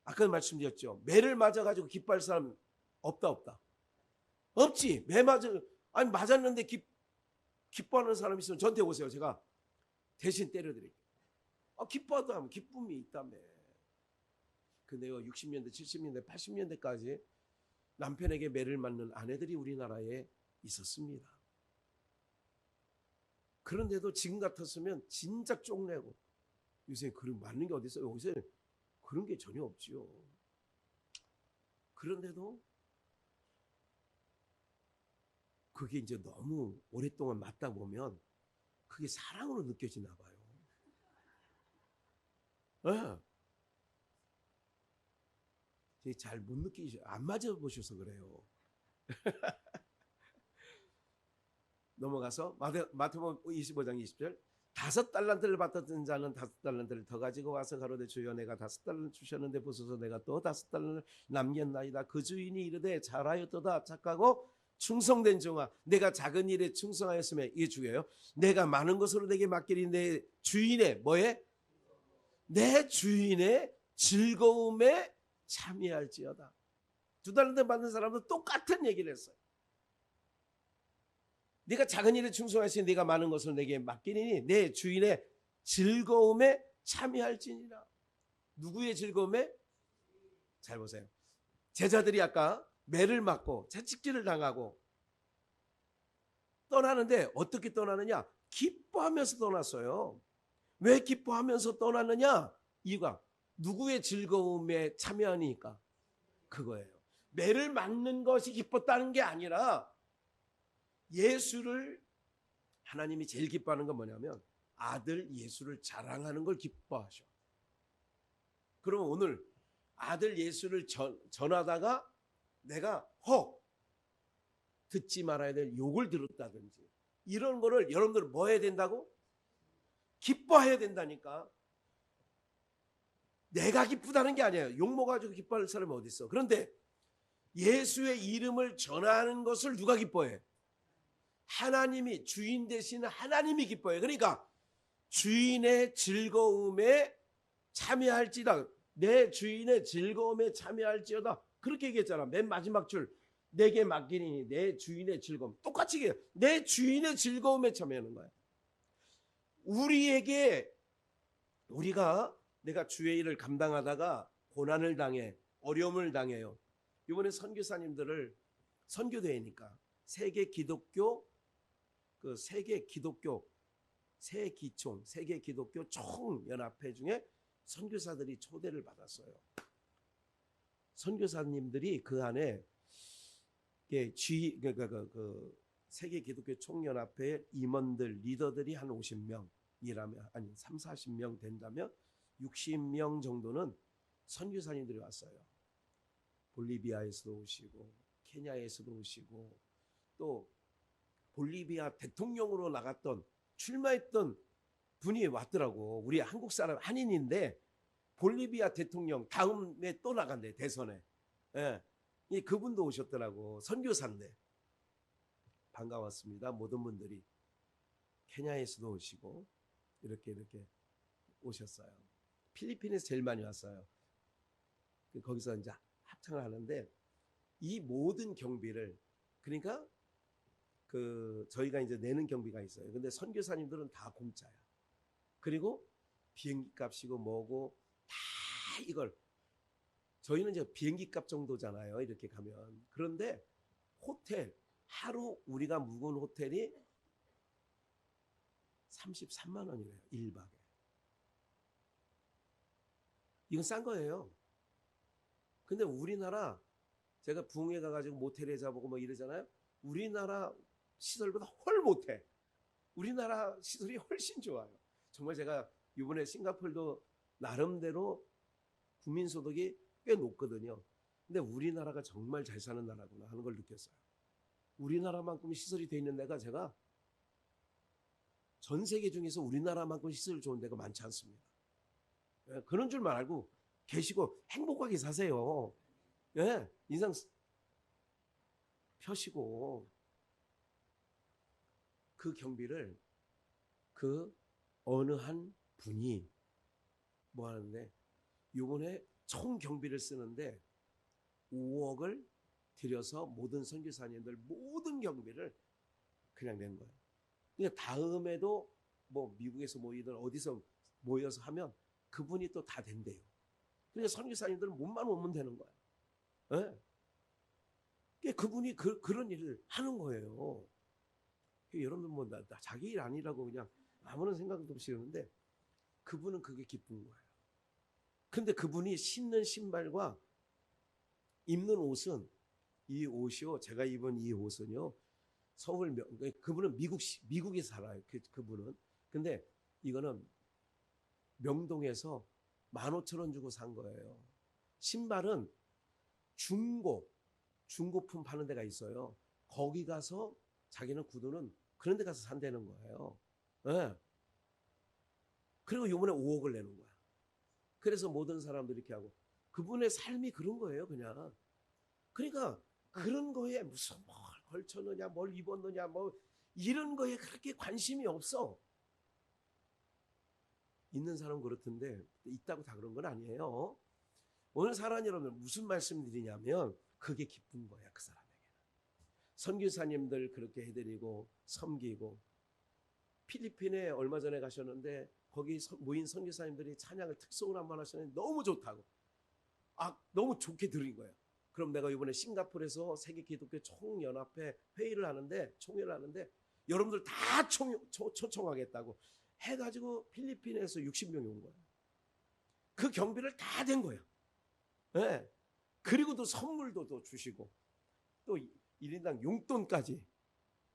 Speaker 1: 아까 말씀드렸죠. 매를 맞아가지고 기뻐할 사람 없다. 없지. 매 맞았는데 기뻐하는 사람 있으면 저한테 오세요. 제가 대신 때려드릴게요. 기뻐하다 하면 기쁨이 있다며. 근데요 60년대 70년대 80년대까지 남편에게 매를 맞는 아내들이 우리나라에 있었습니다. 그런데도 지금 같았으면 진짜 쪽내고, 요새 그런 맞는 게 어디 있어요? 요새 그런 게 전혀 없지요. 그런데도 그게 이제 너무 오랫동안 맞다 보면 그게 사랑으로 느껴지나 봐요. 네. 잘 못 느끼죠. 안 맞아 보셔서 그래요. 넘어가서 마태복음 25장 20절. 5달란트를 받았던 자는 5달란트를 더 가지고 와서 가로되 주여 내가 5달란트 주셨는데 보소서 내가 또 5달란트를 남겼나이다. 그 주인이 이르되 잘하였도다 착하고 충성된 종아 내가 작은 일에 충성하였으며, 이게 중요해요. 내가 많은 것으로 내게 맡기니 내 주인의 뭐에? 내 주인의 즐거움에 참여할지어다. 2달란트 받는 사람도 똑같은 얘기를 했어요. 네가 작은 일에 충성하시니 네가 많은 것을 내게 맡기니 내 주인의 즐거움에 참여할지니라. 누구의 즐거움에? 잘 보세요. 제자들이 아까 매를 맞고 채찍질을 당하고 떠나는데 어떻게 떠나느냐? 기뻐하면서 떠났어요. 왜 기뻐하면서 떠났느냐? 이유가 누구의 즐거움에 참여하니까 그거예요. 매를 맞는 것이 기뻤다는 게 아니라 예수를, 하나님이 제일 기뻐하는 건 뭐냐면 아들 예수를 자랑하는 걸 기뻐하셔. 그러면 오늘 아들 예수를 전하다가 내가 듣지 말아야 될 욕을 들었다든지 이런 거를 여러분들은 뭐 해야 된다고? 기뻐해야 된다니까. 내가 기쁘다는 게 아니에요. 욕 먹어가지고 기뻐할 사람이 어디 있어. 그런데 예수의 이름을 전하는 것을 누가 기뻐해? 하나님이, 주인 되시는 하나님이 기뻐해. 그러니까 주인의 즐거움에 참여할지다. 내 주인의 즐거움에 참여할지어다. 그렇게 얘기했잖아. 맨 마지막 줄. 내게 맡기니 내 주인의 즐거움. 똑같이 얘기해. 내 주인의 즐거움에 참여하는 거야. 우리가 내가 주의 일을 감당하다가 고난을 당해, 어려움을 당해요. 이번에 선교사님들을 선교대회니까 세계 기독교 총연합회 중에 선교사들이 초대를 받았어요. 선교사님들이 그 안에 세계 기독교 총연합회 임원들, 리더들이 한 50명이라면, 아니 3, 40명 된다면 60명 정도는 선교사님들이 왔어요. 볼리비아에서도 오시고 케냐에서도 오시고, 또 볼리비아 대통령으로 나갔던, 출마했던 분이 왔더라고. 우리 한국 사람 한인인데 볼리비아 대통령 다음에 또 나간대, 대선에. 예. 그분도 오셨더라고. 선교사인데. 반가웠습니다. 모든 분들이. 케냐에서도 오시고 이렇게 오셨어요. 필리핀에서 제일 많이 왔어요. 거기서 이제 합창을 하는데, 이 모든 경비를, 그러니까 저희가 이제 내는 경비가 있어요. 근데 선교사님들은 다 공짜야. 그리고 비행기 값이고 뭐고 다 이걸, 저희는 이제 비행기 값 정도잖아요. 이렇게 가면. 그런데 호텔, 하루 우리가 묵은 호텔이 33만 원이래요. 1박에. 이건 싼 거예요. 근데 우리나라, 제가 부흥회 가가지고 모텔에 자보고 뭐 이러잖아요. 우리나라 시설보다 훨 못해. 우리나라 시설이 훨씬 좋아요. 정말 제가 이번에 싱가포르도 나름대로 국민소득이 꽤 높거든요. 근데 우리나라가 정말 잘 사는 나라구나 하는 걸 느꼈어요. 우리나라만큼 시설이 돼 있는 데가, 제가 전 세계 중에서 우리나라만큼 시설이 좋은 데가 많지 않습니다. 예, 그런 줄만 알고 계시고 행복하게 사세요. 예, 인상 펴시고. 그 경비를 어느 한 분이 뭐 하는데, 요번에 총 경비를 쓰는데 5억을 들여서 모든 선교사님들 모든 경비를 그냥 낸 거예요. 그러니까 다음에도 뭐 미국에서 모이든 어디서 모여서 하면 그분이 또 다 된대요. 그러니까 선교사님들은 몸만 오면 되는 거야. 예? 그분이 그런 일을 하는 거예요. 여러분 뭐 나 자기 일 아니라고 그냥 아무런 생각도 없이 이러는데 그분은 그게 기쁜 거예요. 근데 그분이 신는 신발과 입는 옷은 이 옷이요. 제가 입은 이 옷은요. 그분은 미국에 살아요. 그분은. 근데 이거는 명동에서 15,000원 주고 산 거예요. 신발은 중고품 파는 데가 있어요. 거기 가서 자기는 구두는 그런 데 가서 산다는 거예요. 네. 그리고 이번에 5억을 내는 거야. 그래서 모든 사람들이 이렇게 하고 그분의 삶이 그런 거예요, 그냥. 그러니까 그런 거에 무슨 뭘 걸쳤느냐, 뭘 입었느냐, 뭐 이런 거에 그렇게 관심이 없어. 있는 사람은 그렇던데 있다고 다 그런 건 아니에요. 오늘 사랑하는 여러분, 무슨 말씀 드리냐면 그게 기쁜 거야, 그 사람에게는. 선교사님들 그렇게 해드리고 섬기고, 필리핀에 얼마 전에 가셨는데 거기 모인 선교사님들이 찬양을 특송을 한번 하셨는데 너무 좋다고, 너무 좋게 들은 거예요. 그럼 내가 이번에 싱가포르에서 세계 기독교 총연합회 회의를 하는데, 총회를 하는데 여러분들 다 초청하겠다고 해가지고 필리핀에서 60명이 온 거예요. 그 경비를 다 댄 거예요. 네. 그리고 또 선물도 또 주시고 또 1인당 용돈까지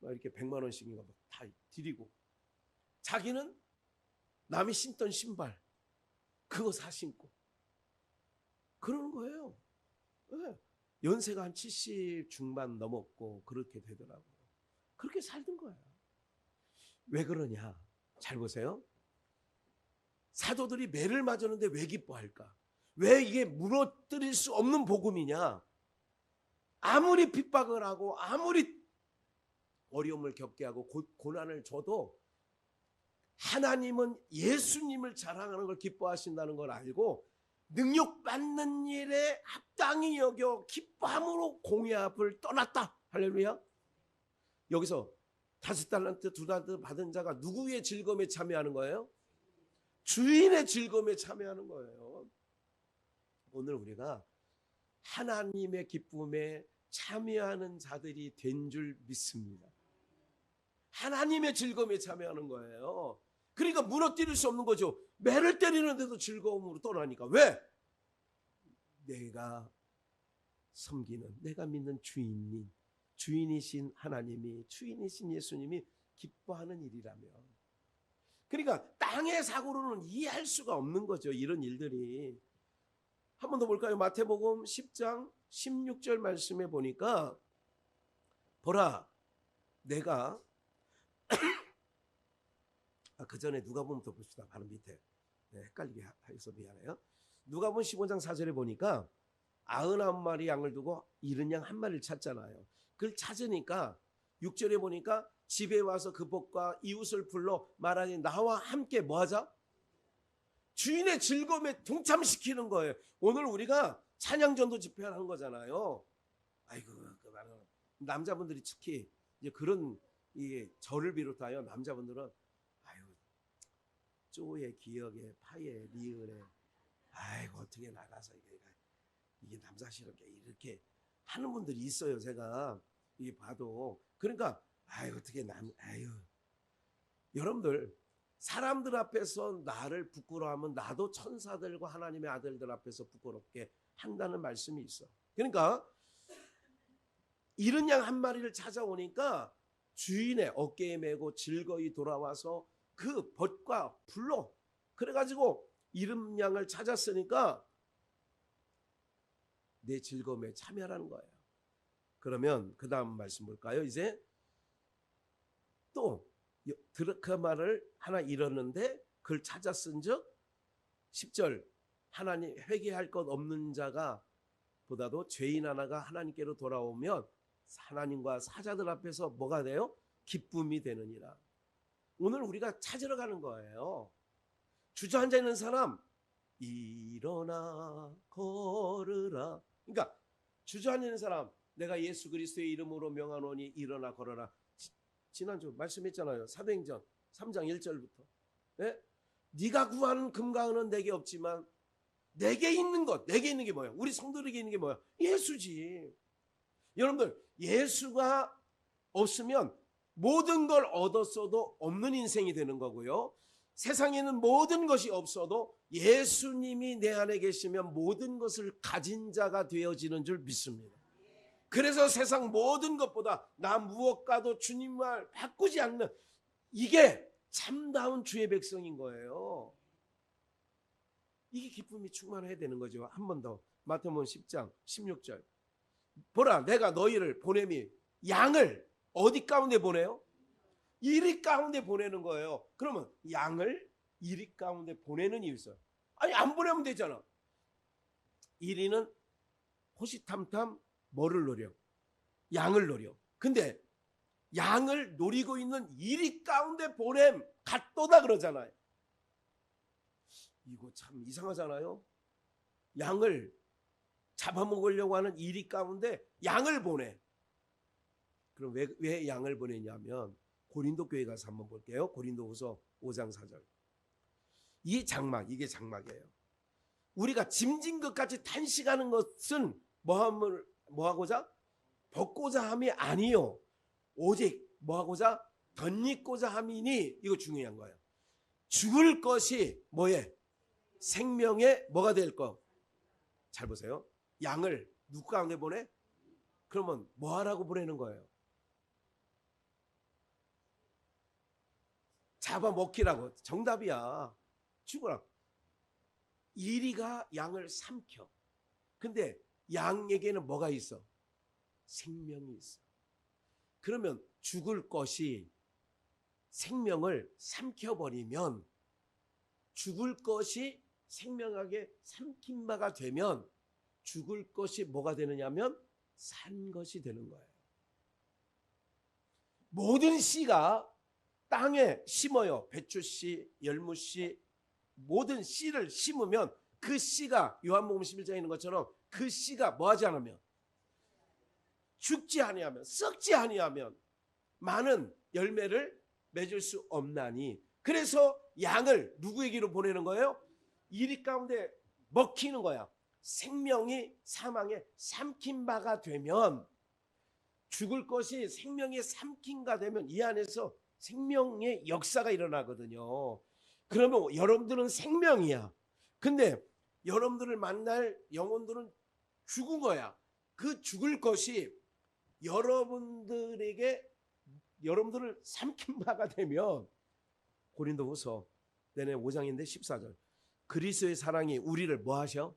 Speaker 1: 이렇게 100만 원씩인가 다 드리고, 자기는 남이 신던 신발 그거 사 신고 그러는 거예요. 네. 연세가 한 70 중반 넘었고 그렇게 되더라고요. 그렇게 살던 거예요. 왜 그러냐? 잘 보세요. 사도들이 매를 맞았는데 왜 기뻐할까? 왜 이게 무너뜨릴 수 없는 복음이냐? 아무리 핍박을 하고 아무리 어려움을 겪게 하고 고난을 줘도 하나님은 예수님을 자랑하는 걸 기뻐하신다는 걸 알고 능력받는 일에 합당히 여겨 기뻐함으로 공의 앞을 떠났다. 할렐루야. 여기서 5달란트 2달란트 받은 자가 누구의 즐거움에 참여하는 거예요? 주인의 즐거움에 참여하는 거예요. 오늘 우리가 하나님의 기쁨에 참여하는 자들이 된 줄 믿습니다. 하나님의 즐거움에 참여하는 거예요. 그러니까 무너뜨릴 수 없는 거죠. 매를 때리는데도 즐거움으로 떠나니까. 왜? 내가 섬기는, 내가 믿는 주인이신 하나님이, 주인이신 예수님이 기뻐하는 일이라면. 그러니까 땅의 사고로는 이해할 수가 없는 거죠, 이런 일들이. 한 번 더 볼까요? 마태복음 10장 16절 말씀에 보니까, 보라, 내가 그 전에 누가복음부터 봅시다. 바로 밑에. 네, 헷갈리게 해서 미안해요. 누가복음 15장 4절에 보니까 99마리 양을 두고 잃은 양 한 마리를 찾잖아요. 그걸 찾으니까 6절에 보니까 집에 와서 그 복과 이웃을 불러 말하니 나와 함께 뭐하자? 주인의 즐거움에 동참시키는 거예요. 오늘 우리가 찬양전도 집회하는 거잖아요. 아이고, 남자분들이 특히 이제 그런, 이게 저를 비롯하여 남자분들은 쪼에 기역에 파에 리을에 아이고 어떻게 나가서 이게 남사스럽게 이렇게 하는 분들이 있어요. 제가 이게 봐도. 그러니까 어떻게 여러분들 사람들 앞에서 나를 부끄러워하면 나도 천사들과 하나님의 아들들 앞에서 부끄럽게 한다는 말씀이 있어. 그러니까 잃은 양 한 마리를 찾아오니까 주인의 어깨에 메고 즐거이 돌아와서 그 벗과 불로, 그래가지고 잃은 양을 찾았으니까 내 즐거움에 참여하라는 거예요. 그러면 그 다음 말씀 볼까요? 이제 또 드라크마를 하나 잃었는데 그걸 찾았은즉 10절, 하나님 회개할 것 없는 자가 보다도 죄인 하나가 하나님께로 돌아오면 하나님과 사자들 앞에서 뭐가 돼요? 기쁨이 되느니라. 오늘 우리가 찾으러 가는 거예요. 주저앉아 있는 사람, 일어나 걸으라. 그러니까 주저앉아 있는 사람, 내가 예수 그리스도의 이름으로 명하노니 일어나 걸어라. 지난주 말씀했잖아요. 사도행전 3장 1절부터. 네? 네가 구하는 금과 은은 내게 없지만 내게 있는 것, 내게 있는 게 뭐야? 우리 성도들에게 있는 게 뭐야? 예수지. 여러분들, 예수가 없으면 모든 걸 얻었어도 없는 인생이 되는 거고요. 세상에는 모든 것이 없어도 예수님이 내 안에 계시면 모든 것을 가진 자가 되어지는 줄 믿습니다. 그래서 세상 모든 것보다 나 무엇과도 주님 말 바꾸지 않는, 이게 참다운 주의 백성인 거예요. 이게 기쁨이 충만해야 되는 거죠. 한 번 더 마태복음 10장 16절. 보라, 내가 너희를 보냄이, 양을 어디 가운데 보내요? 이리 가운데 보내는 거예요. 그러면 양을 이리 가운데 보내는 이유 있어요. 아니, 안 보내면 되잖아. 이리는 호시탐탐 뭐를 노려? 양을 노려. 근데 양을 노리고 있는 이리 가운데 보냄 갓도다 그러잖아요. 이거 참 이상하잖아요. 양을 잡아먹으려고 하는 이리 가운데 양을 보내. 그럼 왜 양을 보내냐면 고린도 교회 가서 한번 볼게요. 고린도후서 5장 4절. 이게 장막이에요. 우리가 짐진 것까지 탄식하는 것은 뭐하고자? 벗고자 함이 아니요, 오직 뭐하고자? 덧입고자 함이니. 이거 중요한 거예요. 죽을 것이 뭐에? 생명에 뭐가 될 거? 잘 보세요. 양을 누구 가운데 보내? 그러면 뭐 하라고 보내는 거예요? 잡아먹히라고. 정답이야. 죽어라. 이리가 양을 삼켜. 근데 양에게는 뭐가 있어? 생명이 있어. 그러면 죽을 것이 생명을 삼켜버리면, 죽을 것이 생명하게 삼킨 바가 되면 죽을 것이 뭐가 되느냐면 산 것이 되는 거예요. 모든 씨가 땅에 심어요. 배추씨, 열무씨, 모든 씨를 심으면 그 씨가 요한복음 11장에 있는 것처럼 그 씨가 뭐하지 않으면, 죽지 아니하면, 썩지 아니하면 많은 열매를 맺을 수 없나니. 그래서 양을 누구에게로 보내는 거예요? 이리 가운데 먹히는 거야. 생명이 사망에 삼킨 바가 되면, 죽을 것이 생명에 삼킨가 되면 이 안에서 생명의 역사가 일어나거든요. 그러면 여러분들은 생명이야. 근데 여러분들을 만날 영혼들은 죽은 거야. 그 죽을 것이 여러분들을 삼킨 바가 되면, 고린도후서 내내 5장인데 14절. 그리스도의 사랑이 우리를 뭐 하셔?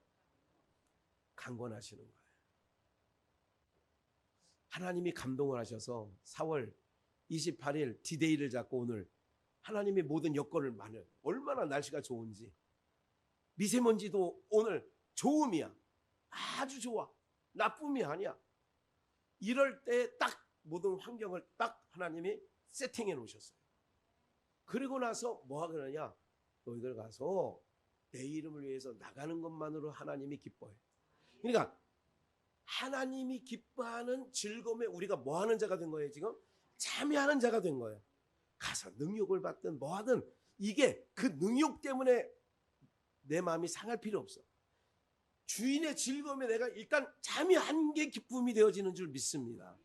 Speaker 1: 강권하시는 거예요. 하나님이 감동을 하셔서 4월 28일 디데이를 잡고 오늘 하나님의 모든 여건을 많은, 얼마나 날씨가 좋은지, 미세먼지도 오늘 좋음이야. 아주 좋아. 나쁨이 아니야. 이럴 때 딱 모든 환경을 딱 하나님이 세팅해 놓으셨어요. 그리고 나서 뭐 하느냐? 너희들 가서 내 이름을 위해서 나가는 것만으로 하나님이 기뻐해. 그러니까 하나님이 기뻐하는 즐거움에 우리가 뭐 하는 자가 된 거예요? 지금 참여하는 자가 된 거예요. 가서 능욕을 받든 뭐 하든, 이게 그 능욕 때문에 내 마음이 상할 필요 없어. 주인의 즐거움에 내가 일단 참여한 게 기쁨이 되어지는 줄 믿습니다.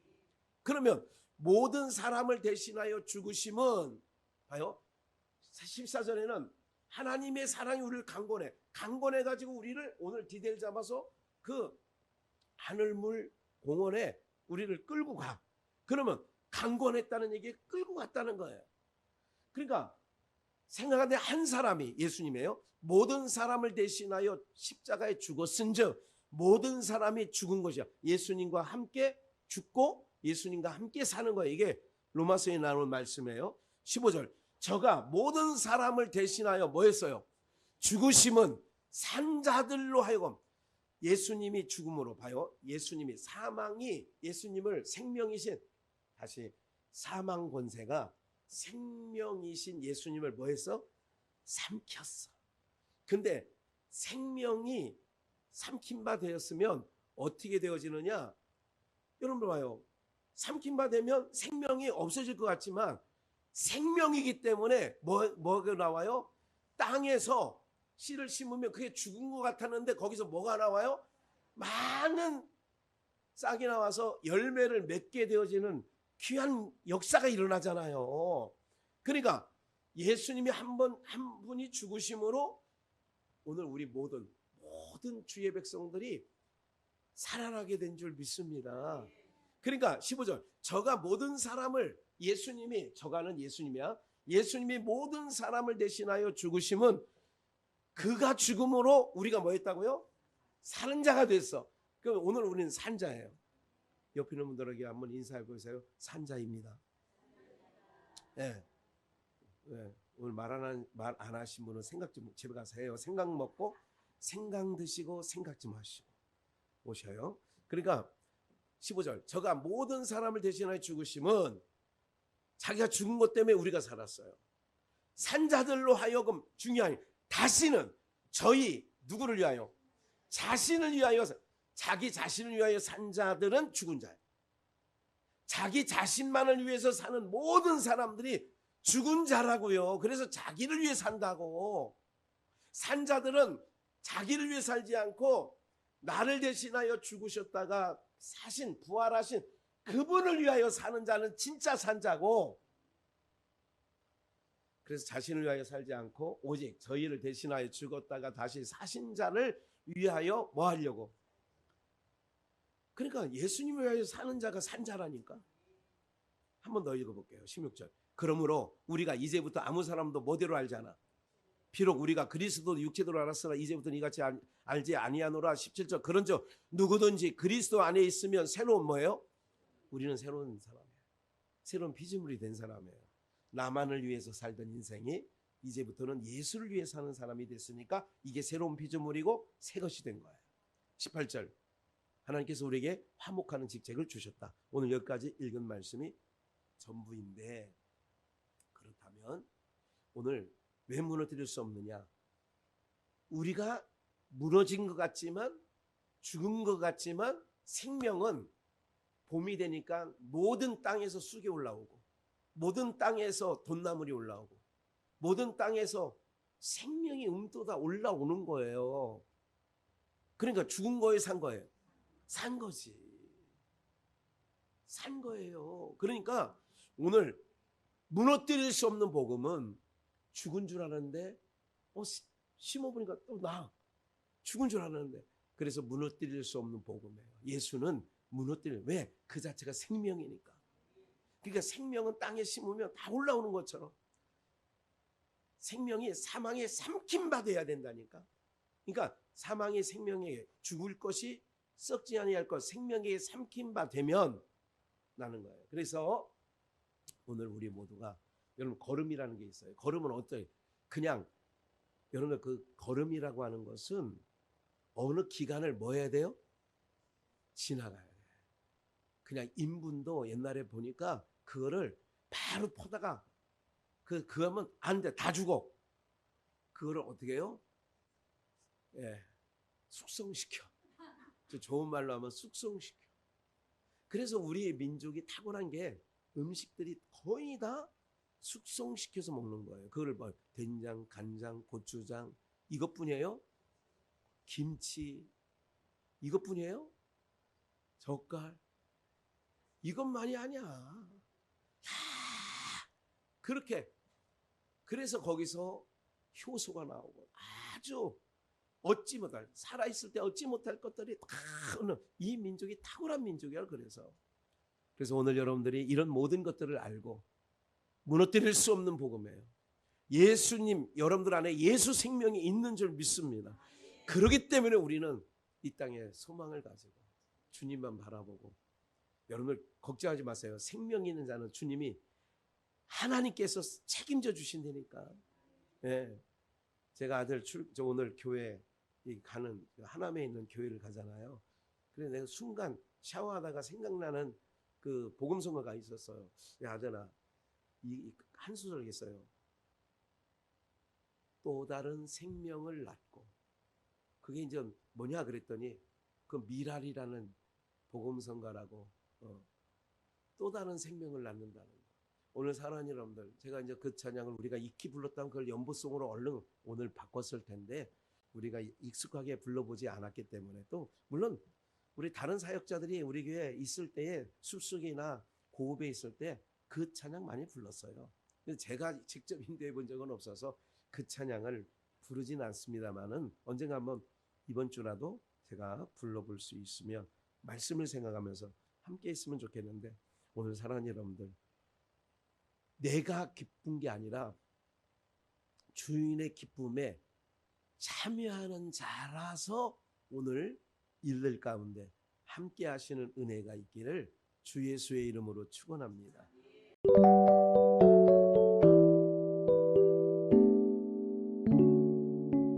Speaker 1: 그러면 모든 사람을 대신하여 죽으심은, 봐요, 14절에는 하나님의 사랑이 우리를 강권해가지고 우리를 오늘 디데일 잡아서 그 하늘물 공원에 우리를 끌고 가. 그러면 강권했다는 얘기에 끌고 갔다는 거예요. 그러니까 생각하는데 한 사람이 예수님이에요. 모든 사람을 대신하여 십자가에 죽었은즉 모든 사람이 죽은 것이야. 예수님과 함께 죽고 예수님과 함께 사는 거예요. 이게 로마서에 나오는 말씀이에요. 15절. 저가 모든 사람을 대신하여 뭐 했어요? 죽으심은 산 자들로 하여금, 예수님이 죽음으로, 봐요, 예수님이 사망이 예수님을 생명이신, 다시 사망 권세가 생명이신 예수님을 뭐 했어? 삼켰어. 근데 생명이 삼킨 바 되었으면 어떻게 되어지느냐? 여러분 봐요. 삼킨 바 되면 생명이 없어질 것 같지만 생명이기 때문에 뭐가 나와요? 땅에서 씨를 심으면 그게 죽은 것 같았는데 거기서 뭐가 나와요? 많은 싹이 나와서 열매를 맺게 되어지는 귀한 역사가 일어나잖아요. 그러니까 예수님이 한 분이 죽으심으로 오늘 우리 모든 주의 백성들이 살아나게 된 줄 믿습니다. 그러니까 15절, 저가 모든 사람을, 저가는 예수님이야. 예수님이 모든 사람을 대신하여 죽으심은 그가 죽음으로 우리가 뭐 했다고요? 사는 자가 됐어. 그럼 오늘 우리는 산자예요. 옆에 있는 분들에게 한번 인사해 보세요. 산자입니다. 예. 네. 오늘 말 안 하신 분은 생각 좀 집에 가서 해요. 생각 먹고 생강 드시고 생각 좀 하시고 오셔요. 그러니까 15절, 저가 모든 사람을 대신하여 죽으심은 자기가 죽은 것 때문에 우리가 살았어요. 산자들로 하여금 중요한, 다시는 저희 누구를 위하여? 자신을 위하여, 자기 자신을 위하여 산 자들은 죽은 자예요. 자기 자신만을 위해서 사는 모든 사람들이 죽은 자라고요. 그래서 자기를 위해 산다고. 산 자들은 자기를 위해 살지 않고 나를 대신하여 죽으셨다가 사신, 부활하신 그분을 위하여 사는 자는 진짜 산자고, 그래서 자신을 위하여 살지 않고 오직 저희를 대신하여 죽었다가 다시 사신 자를 위하여 뭐 하려고? 그러니까 예수님을 위하여 사는 자가 산자라니까. 한 번 더 읽어볼게요. 16절. 그러므로 우리가 이제부터 아무 사람도 뭐대로 알잖아. 비록 우리가 그리스도 육체대로 알았으나 이제부터는 이같이 알지 아니하노라. 17절. 그런즉 누구든지 그리스도 안에 있으면 새로운 뭐예요? 우리는 새로운 사람이에요. 새로운 피조물이 된 사람이에요. 나만을 위해서 살던 인생이 이제부터는 예수를 위해 사는 사람이 됐으니까 이게 새로운 피조물이고 새 것이 된 거예요. 18절. 하나님께서 우리에게 화목하는 직책을 주셨다. 오늘 여기까지 읽은 말씀이 전부인데, 그렇다면 오늘 왜 무너뜨릴 수 없느냐? 우리가 무너진 것 같지만, 죽은 것 같지만 생명은 봄이 되니까 모든 땅에서 쑥이 올라오고, 모든 땅에서 돈나물이 올라오고, 모든 땅에서 생명이 돋아 올라오는 거예요. 그러니까 죽은 거에 산 거예요. 산 거지. 산 거예요. 그러니까 오늘 무너뜨릴 수 없는 복음은 죽은 줄 알았는데 심어보니까 또 죽은 줄 알았는데, 그래서 무너뜨릴 수 없는 복음이에요. 예수는 왜? 그 자체가 생명이니까. 그러니까 생명은 땅에 심으면 다 올라오는 것처럼 생명이 사망에 삼킴받아야 된다니까. 그러니까 사망의 생명에게 죽을 것이 썩지 아니할 것, 생명에게 삼킴받으면 나는 거예요. 그래서 오늘 우리 모두가, 여러분 걸음이라는 게 있어요. 걸음은 어때요? 그냥 여러분 그 걸음이라고 하는 것은 어느 기간을 뭐 해야 돼요? 지나가야 돼요. 그냥 인분도 옛날에 보니까 그거를 바로 퍼다가 그거면 안 돼. 다 죽어. 그거를 어떻게 해요? 예, 숙성시켜. 좋은 말로 하면 숙성시켜. 그래서 우리 민족이 탁월한 게 음식들이 거의 다 숙성시켜서 먹는 거예요. 그거를 뭐 된장, 간장, 고추장 이것뿐이에요? 김치 이것뿐이에요? 젓갈 이것만이 아니야. 그렇게, 그래서 거기서 효소가 나오고 아주 얻지 못할, 살아있을 때 얻지 못할 것들이 다 이 민족이 탁월한 민족이야. 그래서 오늘 여러분들이 이런 모든 것들을 알고 무너뜨릴 수 없는 복음이에요. 예수님, 여러분들 안에 예수 생명이 있는 줄 믿습니다. 그렇기 때문에 우리는 이 땅에 소망을 가지고 주님만 바라보고, 여러분들 걱정하지 마세요. 생명 있는 자는 주님이 하나님께서 책임져 주신다니까. 네. 제가 저 오늘 교회 가는 하남에 있는 교회를 가잖아요. 그래서 내가 순간 샤워하다가 생각나는 그 복음성가가 있었어요. 야, 아들아, 한 소절이겠어요. 또 다른 생명을 낳고, 그게 이제 뭐냐 그랬더니 그 미랄이라는 복음성가라고, 또 다른 생명을 낳는다는 거. 오늘 사랑하는 여러분들, 제가 이제 그 찬양을 우리가 익히 불렀다면 그걸 연보송으로 얼른 오늘 바꿨을 텐데 우리가 익숙하게 불러보지 않았기 때문에, 또 물론 우리 다른 사역자들이 우리 교회에 있을 때에 숲속이나 고읍에 있을 때 그 찬양 많이 불렀어요. 근데 제가 직접 인도해 본 적은 없어서 그 찬양을 부르진 않습니다만은 언젠가 한번 이번 주라도 제가 불러볼 수 있으면 말씀을 생각하면서 함께 있으면 좋겠는데, 오늘 사랑하는 여러분들, 내가 기쁜 게 아니라 주인의 기쁨에 참여하는 자라서 오늘 일들 가운데 함께 하시는 은혜가 있기를 주 예수의 이름으로 축원합니다.